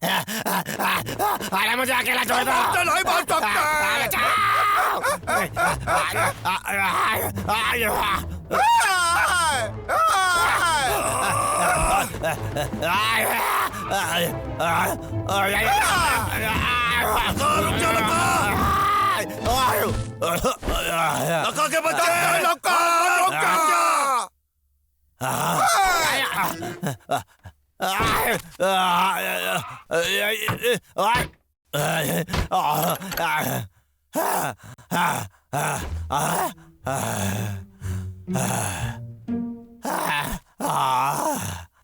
अरे मुझे अकेला छोड़ दो। नहीं बात सकता। लका के बच्चे, लका,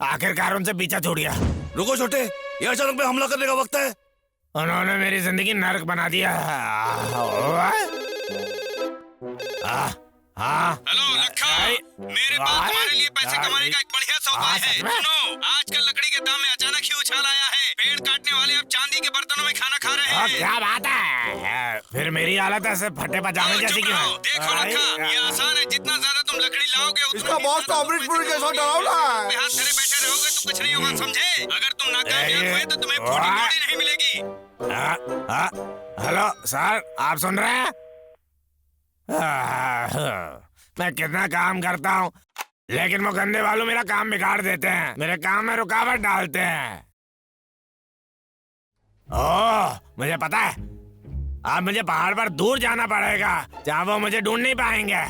आखिरकार उनसे पीछा छूट गया। रुको छोटे, ये अचानक में हमला करने का वक्त है। उन्होंने मेरी जिंदगी नरक बना दिया। हेलो लखा, मेरे पास तुम्हारे लिए पैसे कमाने का एक बढ़िया सौदा है। सुनो, आजकल लकड़ी के दाम में अचानक ही उछाल आया है। पेड़ काटने वाले अब चांदी के बर्तनों में खाना खा रहे हैं। क्या बात है? फिर मेरी हालत ऐसे फटे पजामे जैसी क्यों है? देखो लखा, ये आसान है। जितना ज्यादा तुम लकड़ी लाओगे इसका बॉस तो अमृतपुर जैसा डरावना है। हाथ धरे बैठे रहोगे तो कुछ नहीं होगा, समझे? अगर तुम नाकामयाब हुए तो तुम्हें फूटी कौड़ी नहीं मिलेगी। हेलो सर, आप सुन रहे हैं? मैं कितना काम करता हूँ, लेकिन वो गंदे वालों मेरा काम बिगाड़ देते हैं। मेरे काम में रुकावट डालते हैं। ओह, मुझे पता है। अब मुझे पहाड़ पर दूर जाना पड़ेगा, जहाँ वो मुझे ढूंढ नहीं पाएंगे।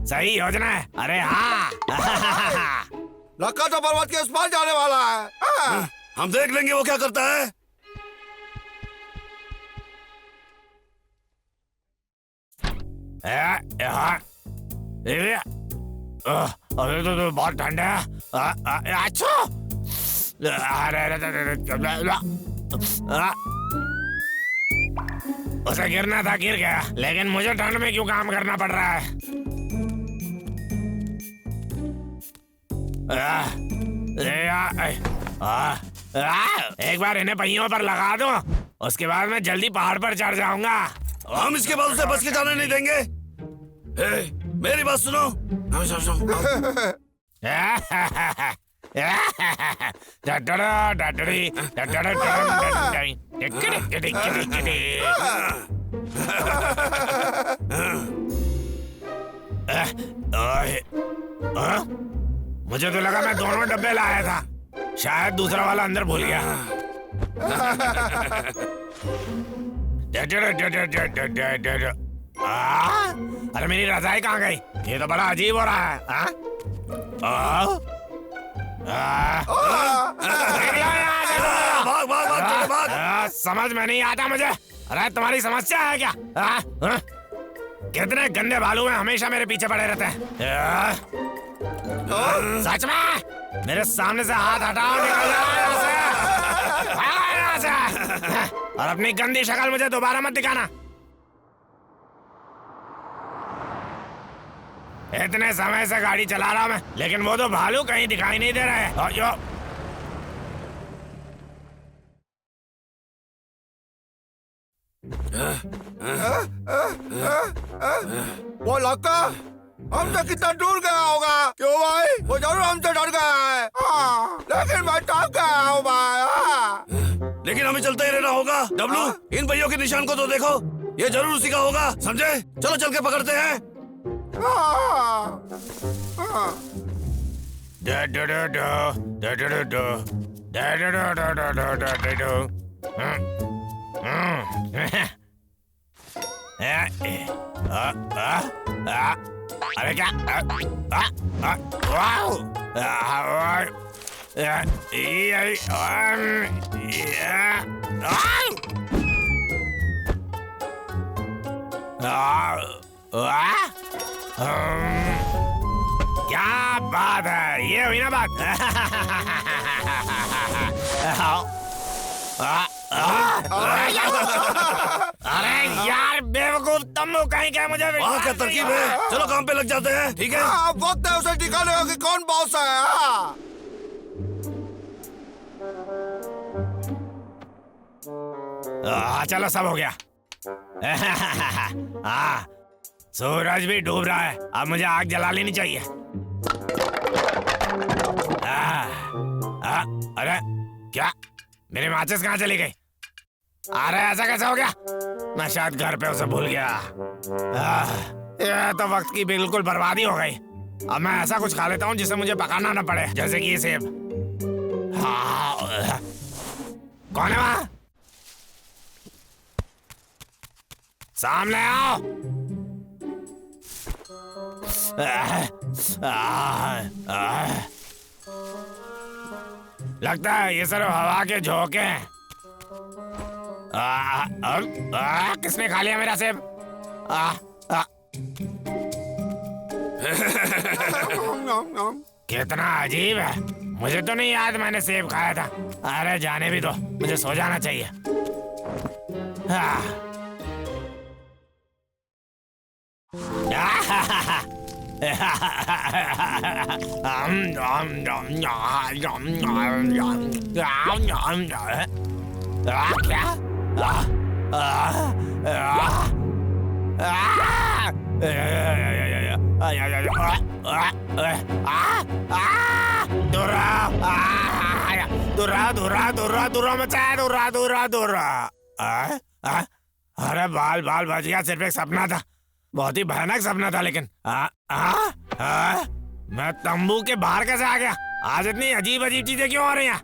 सही योजना है। अरे हाँ। लका तो पर्वत के उस पार जाने वाला है। हम देख लेंगे वो क्या करता है। अरे तो बहुत ठंड है। अच्छा, उसे गिरना था, गिर गया। लेकिन मुझे ठंड में क्यों काम करना पड़ रहा है? एक बार इन्हें पहियों पर लगा दो, उसके बाद मैं जल्दी पहाड़ पर चढ़ जाऊंगा। हम इसके बाद उसे बच के जाने नहीं देंगे। मेरी बात सुनो। मुझे तो लगा मैं दोनों डब्बे लाया था, शायद दूसरा वाला अंदर भूल गया। अरे मेरी रजाई कहाँ गई? ये तो बड़ा अजीब हो रहा है। भाग भाग भाग भाग। समझ में नहीं आता मुझे। अरे तुम्हारी समस्या है क्या? कितने गंदे भालू हैं, हमेशा मेरे पीछे पड़े रहते हैं। सच में? मेरे सामने से हाथ हटाओ, निकल जाओ यहाँ से। और अपनी गंदी शक्ल मुझे दोबारा मत दिखाना। इतने समय से गाड़ी चला रहा मैं, लेकिन वो तो भालू कहीं दिखाई नहीं दे रहे। वो लका हमसे कितना दूर गया होगा? क्यों भाई? वो जरूर हमसे डर गया है। लेकिन मैं टक गया हूँ भाई। लेकिन हमें चलते ही रहना होगा। डब्लू, इन भैयों के निशान को तो देखो, ये जरूर उसी का होगा, समझे? चलो चल के पकड़ते हैं। अरे क्या? क्या बात है, ये हुई ना बात। अरे यार बेवकूफ, तुम कहीं क्या? मुझे वहाँ क्या तरकीब है? चलो काम पे लग जाते हैं, ठीक है? वक्त है उसे दिखाने का कि कौन बॉस है। चलो सब हो गया। हाँ, सूरज भी डूब रहा है, अब मुझे आग जला लेनी चाहिए। अरे क्या? मेरी माचिस कहाँ चली गई? अरे ऐसा कैसे हो गया? मैं शायद घर पे उसे भूल गया। ये तो वक्त की बिल्कुल बर्बादी हो गई। अब मैं ऐसा कुछ खा लेता हूँ जिसे मुझे पकाना ना पड़े, जैसे कि ये सेब। कौन है वहाँ? सामने आओ। लगता है ये सिर्फ हवा के झोंके हैं। किसने खा लिया मेरा सेब? कितना अजीब है। मुझे तो नहीं याद मैंने सेब खाया था। अरे जाने भी दो, मुझे सो जाना चाहिए। अरे बाल बाल बच गया। सिर्फ एक सपना था, बहुत ही भयानक सपना था। लेकिन मैं तंबू के बाहर कैसे आ गया? आज इतनी अजीब अजीब चीजें क्यों हो रही हैं?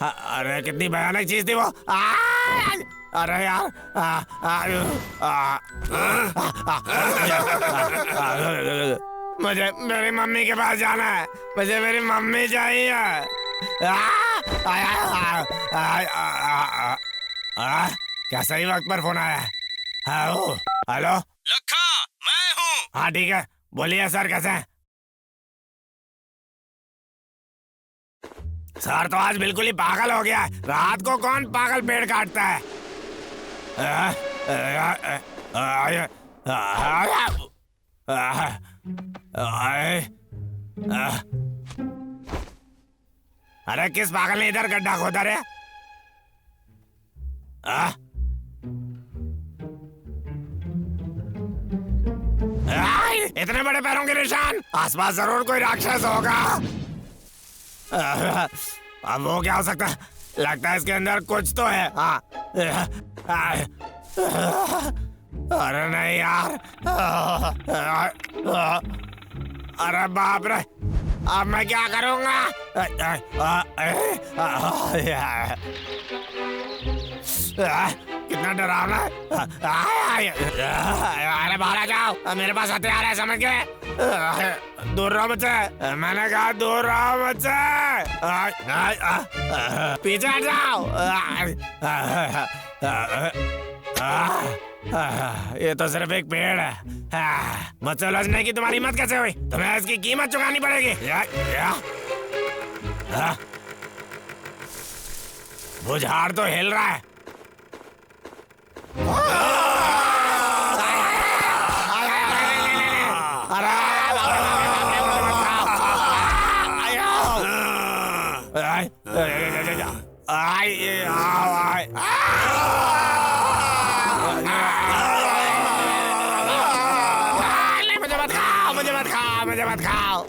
अरे कितनी भयानक चीज थी वो। अरे यार, मुझे मेरी मम्मी के पास जाना है। मुझे मेरी मम्मी चाहिए। क्या सही वक्त पर फोन आया है? हेलो लखा, मैं हूँ। हाँ ठीक है, बोलिए सर, कैसे हैं? सर तो आज बिल्कुल ही पागल हो गया है। रात को कौन पागल पेड़ काटता है? अरे किस पागल ने इधर गड्ढा खोदा रे? इतने बड़े पैरों के निशान। आसपास जरूर कोई राक्षस होगा। अब वो क्या हो सकता है? लगता है इसके अंदर कुछ तो है। अरे नहीं यार। अरे बाप रे, अब मैं क्या करूंगा? कितना डरावना है। अरे बाहर आ जाओ, मेरे पास हथियार है, समझ गए? दूर रहो मुझसे, मैंने कहा दूर रहो मुझसे। पीछे हट जाओ। ये तो सिर्फ एक पेड़ है। मुझसे उलझने की तुम्हारी हिम्मत कैसे हुई? तुम्हें इसकी कीमत चुकानी पड़ेगी। वो झाड़ तो हिल रहा है। मुझे मत खाओ।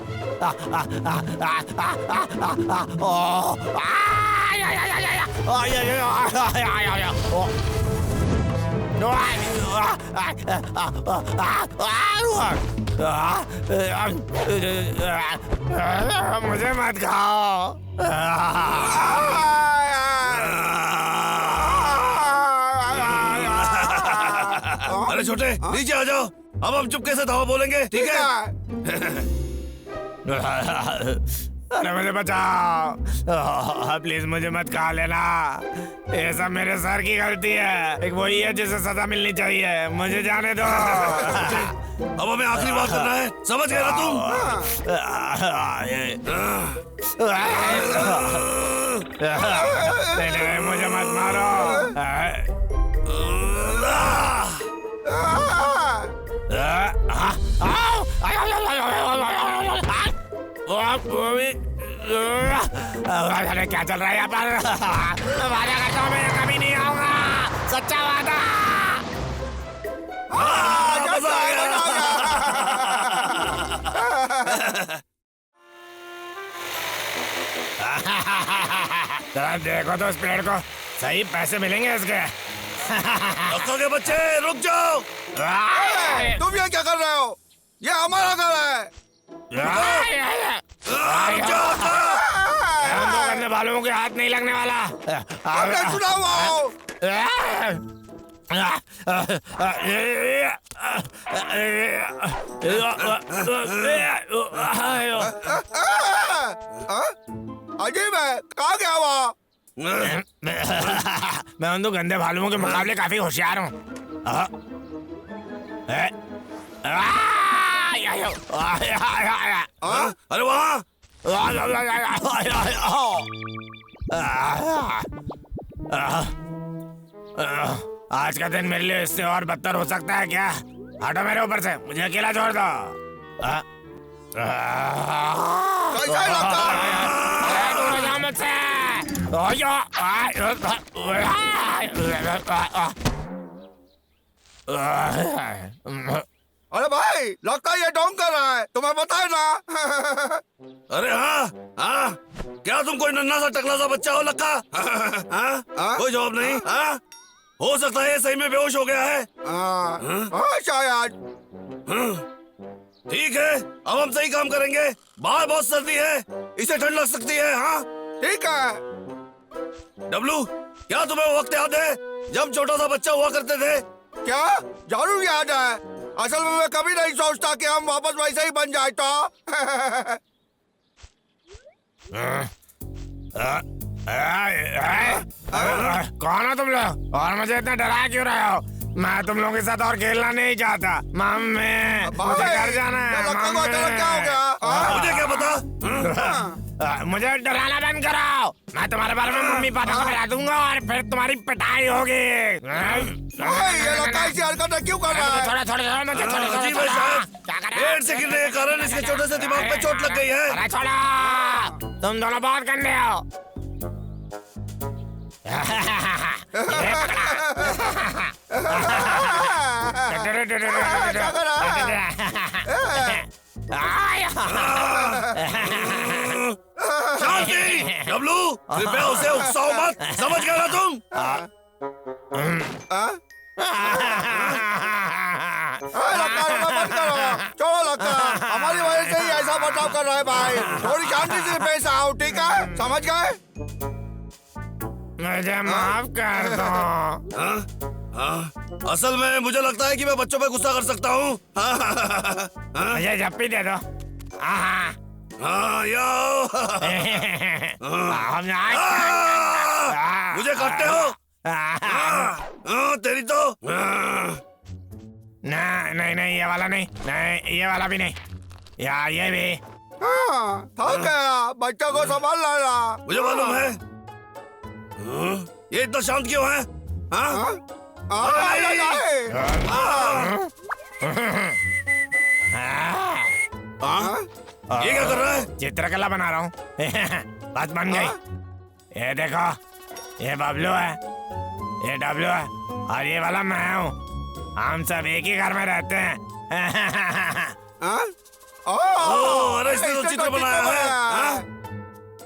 मुझे मत खाओ। अरे छोटे, नीचे आ जाओ। अब हम चुपके से धावा बोलेंगे, ठीक है? अरे मुझे बचाओ, प्लीज मुझे मत खा लेना। ये सब मेरे सर की गलती है। एक वही है जिसे सजा मिलनी चाहिए। मुझे जाने दो। अब हमें आखिरी बात करना है, समझ गए ना तुम? नहीं, मुझे मत मारो। अरे क्या चल रहा है यहाँ पर? वादा करता हूँ मैं कभी नहीं आऊंगा, सच्चा वादा। जरा देखो तो इस पेड़ को, सही पैसे मिलेंगे इसके। लक्का के बच्चे रुक जाओ। तुम ये क्या कर रहे हो? ये हमारा घर है। रुक जाओ। करने वालों के हाथ नहीं लगने वाला। आपने सुना हुआ हो? अजीब है, कहाँ गया वो? मैं उन दो गंदे भालुओं के मुकाबले काफी होशियार हूँ। अरे वहाँ आज का दिन मेरे लिए इससे और बदतर हो सकता है क्या? हटो मेरे ऊपर से, मुझे अकेला छोड़ दो। कैसा लगता है? दूर जाओ मुझसे। अरे भाई, लगता है ये ढोंग कर रहा है, तुम्हें पता है ना? अरे हाँ हाँ, क्या तुम कोई नन्हा सा टकला सा बच्चा हो लक्का? हाँ? कोई जवाब नहीं? हाँ? हो सकता है ये सही में बेहोश हो गया है। शायद। ठीक है, अब हम सही काम करेंगे। बाहर बहुत सर्दी है, इसे ठंड लग सकती है। हाँ ठीक है। डब्लू, क्या तुम्हें वो वक्त याद है जब छोटा सा बच्चा हुआ करते थे? क्या? जरूर याद है। असल में मैं कभी नहीं सोचता कि हम वापस वैसे ही बन जाए तो। कौन हो तुम लोग और मुझे इतना डरा क्यों रहे हो? मैं तुम लोगों के साथ और खेलना नहीं चाहता। मम्मी, मुझे घर जाना है। क्या हो गया? मुझे क्या पता? मुझे डराना बंद करो। मैं तुम्हारे बारे में मम्मी पापा को बता दूंगा और फिर तुम्हारी पिटाई होगी। ये लड़का ऐसी हरकतें क्यों कर रहा है? थोड़ा मुझे पेड़ से गिरने के कारण इसके छोटे से दिमाग पे चोट लग गई है। अरे छोड़ो, तुम दोनों बहुत गंदे हो। शांति, डब्लू, कृपया उसे उकसाओ मत, समझ गए ना तुम? छोड़ो लड़का, हमारी वजह से ही ऐसा बर्ताव कर रहा है भाई। थोड़ी शांति से पेश आओ, ठीक है? समझ गए? मुझे माफ कर दो। असल में मुझे लगता है कि मैं बच्चों पे गुस्सा कर सकता हूँ। मुझे झप्पी दे दो। मुझे काटते हो? तेरी तो नहीं, ये वाला नहीं, ये वाला भी नहीं, या ये भी। थक गया, बच्चों को संभाल रहा। मुझे मालूम है। ये इतना शांत क्यों है? ये क्या कर रहा है? चित्रकला बना रहा हूँ। बात बन गई। ये देखो, ये बबलू है, ये डब्लू है और ये वाला मैं हूँ। हम सब एक ही घर में रहते हैं। अरे इसने तो चित्र बनाया है।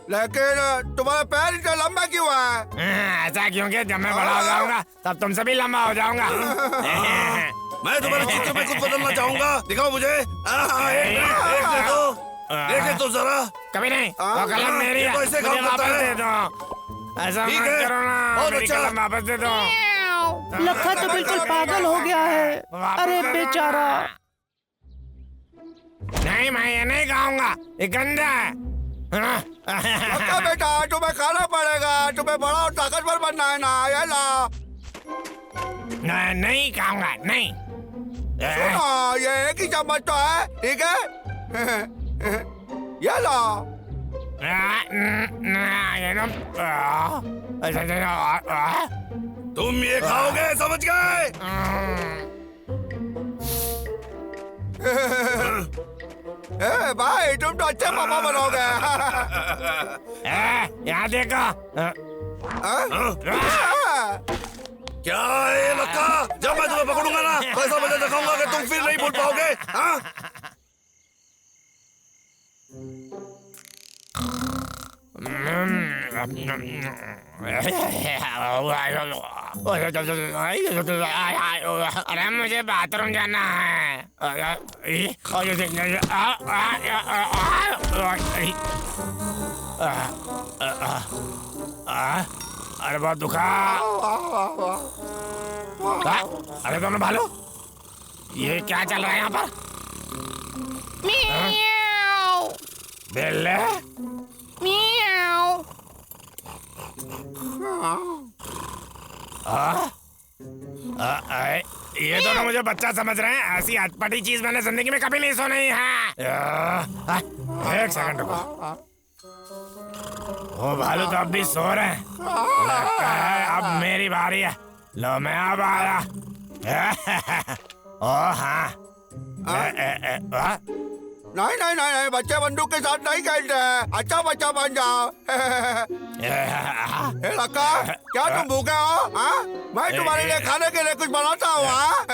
लेकिन तुम्हारा पैर इतना लंबा क्यों है? ऐसा क्योंकि जब मैं बड़ा हो जाऊंगा तब तुमसे भी लंबा हो जाऊंगा। मैं तुम्हारे चित्र में कुछ बदलना चाहूंगा, दिखाओ मुझे। देख तो जरा। कभी नहीं, वो कलम मेरी है, मुझे वापस दे दो। ऐसा मत करो ना, मेरी कलम वापस दे दो। लखा तो बिल्कुल पागल हो गया है। अरे बेचारा। नहीं, मैं ये नहीं खाऊंगा, ये गंदा है। लखा बेटा, तुम्हें खाना पड़ेगा, तुम्हें बड़ा और ताकतवर बनना है ना। ये ला। नहीं खाऊंगा, नहीं। सुनो, ये एक ही चम्मच तो है, ठीक है? ये ला। तुम ये खाओगे, समझ गए? भाई, तुम तो अच्छे पापा बनोगे। यहाँ देखो। क्या है लक्का? जब मैं तुम्हें पकड़ूंगा ना, तो ऐसा मुझे दिखाऊंगा कि तुम फिर नहीं भूल पाओगे। अरे मुझे बाथरूम जाना है। अरे बहुत दुखा। अरे दोनों भालो, ये क्या चल रहा है यहाँ पर? म्याऊ बिल्ले म्याऊ। ये दोनों मुझे बच्चा समझ रहे हैं। ऐसी अटपटी चीज मैंने जिंदगी में कभी नहीं सुनी है। एक सेकंड रुको। वो भालू तो अब भी सो रहे हैं। लगता है अब मेरी बारी है। लो मैं अब आया। ओ हाँ। नहीं नहीं नहीं नहीं, बच्चे बंदूक के साथ नहीं खेलते हैं। अच्छा बच्चा बन जाओ। हे लक्का, क्या तुम भूखे हो? हाँ? मैं तुम्हारे लिए खाने के लिए कुछ बनाता हूँ, हाँ?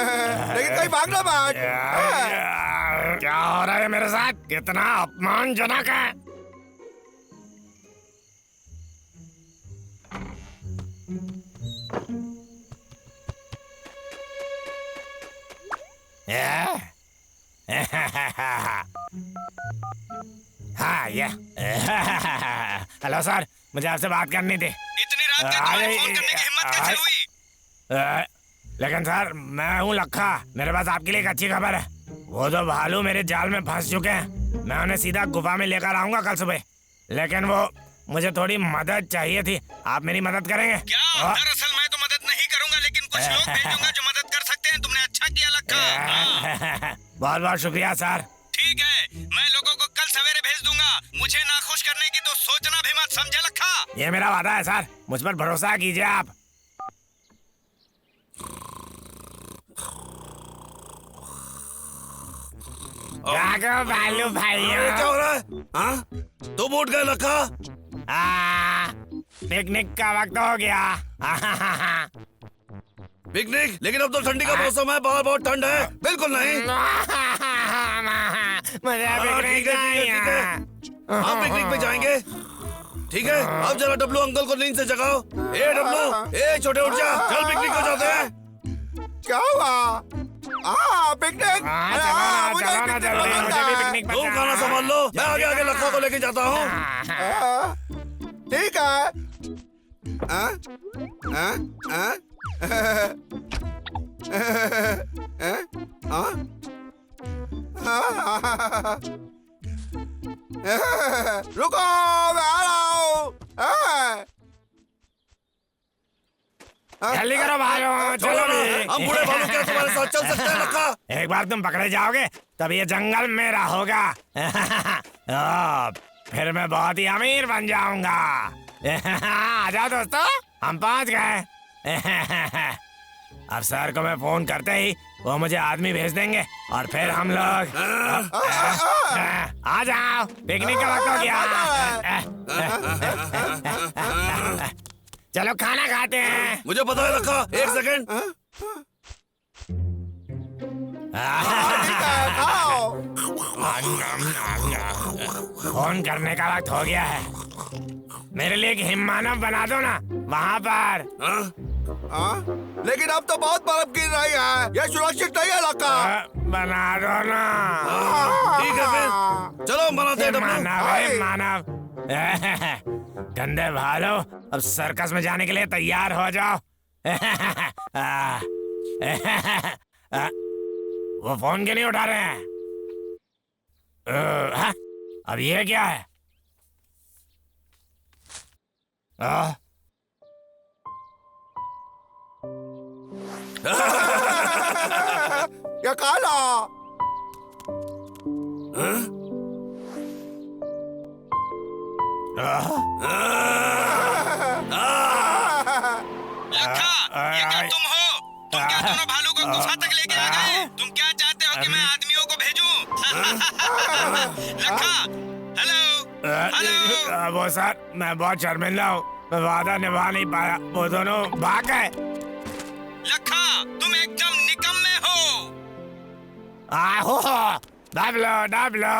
लेकिन कहीं भागना मत। क्या हो रहा है मेरे साथ? कितना अपमानजनक है। हाँ ये हेलो सर, मुझे आपसे बात करनी थी। इतनी रात के तुम्हारे फोन करने की हिम्मत कैसे हुई? लेकिन सर मैं हूँ लखा। मेरे पास आपके लिए एक अच्छी खबर है। वो दो भालू मेरे जाल में फंस चुके हैं। मैं उन्हें सीधा गुफा में लेकर आऊंगा कल सुबह। लेकिन वो मुझे थोड़ी मदद चाहिए थी। आप मेरी मदद करेंगे क्या? दरअसल मैं तो मदद नहीं करूंगा, लेकिन कुछ लोग भेजूंगा जो मदद कर सकते हैं। तुमने अच्छा किया लक्का। बहुत बहुत शुक्रिया सर। ठीक है, मैं लोगों को कल सवेरे भेज दूंगा। मुझे नाखुश करने की तो सोचना भी मत, समझे लक्का? ये मेरा वादा है सर, मुझ पर भरोसा कीजिए आप। जागो भालू भाइयों। क्या हो रहा है? हाँ? तुम उठ गए लक्का? पिकनिक का वक्त हो गया। पिकनिक? लेकिन अब तो ठंडी का मौसम है, बाहर बहुत ठंड है। बिल्कुल नहीं। मुझे ठीक है। हम पिकनिक पे जाएंगे। ठीक है, अब जरा डब्लू अंकल को नींद से जगाओ। ए डब्लू, ए छोटे उठ जा, चल पिकनिक को जाते हैं। क्या हुआ? पिकनिक? चलो ना जल्दी, मुझे भी पिकनिक पर तुम खाना संभाल लो, मैं आगे आगे लक्का को लेके जाता हूँ। ठीक है। रुको, मैं आ रहा हूँ। जल्दी करो भाइयों, चलो हम बूढ़े भालू क्या तुम्हारे साथ चल सकते हैं लक्का? एक बार तुम पकड़े जाओगे तब ये जंगल मेरा होगा। फिर मैं बहुत ही अमीर बन जाऊंगा। आ जाओ दोस्तों, हम पहुंच गए। अब सर को मैं फोन करते ही वो मुझे आदमी भेज देंगे और फिर हम लोग आ जाओ, पिकनिक का वक्त हो गया। चलो खाना खाते हैं। मुझे पता है लक्का, एक सेकंड। फोन करने का वक्त हो गया है। मेरे लिए एक हिममानव बना दो ना वहाँ पर। लेकिन अब तो बहुत बर्फ गिर रही है, ये सुरक्षित नहीं है लक्का। बना दो ना। ठीक है फिर, चलो बनाते हैं डब्लू। मानव गंदे भालो, अब सर्कस में जाने के लिए तैयार हो जाओ। वो फोन क्यों नहीं उठा रहे हैं? अब ये क्या है? ये काला। लक्का, ये क्या तुम हो? तुम क्या दोनों भालू को गुफा तक लेके आ गए? तुम क्या चाहते हो कि मैं आदमियों को भेजूं? लक्का, हेलो हेलो। वो सर, मैं बहुत शर्मिंदा हूँ, मैं वादा निभा नहीं पाया। वो दोनों भाग गए। लक्का, तुम एकदम निकम्मे हो। आहो, दब लो।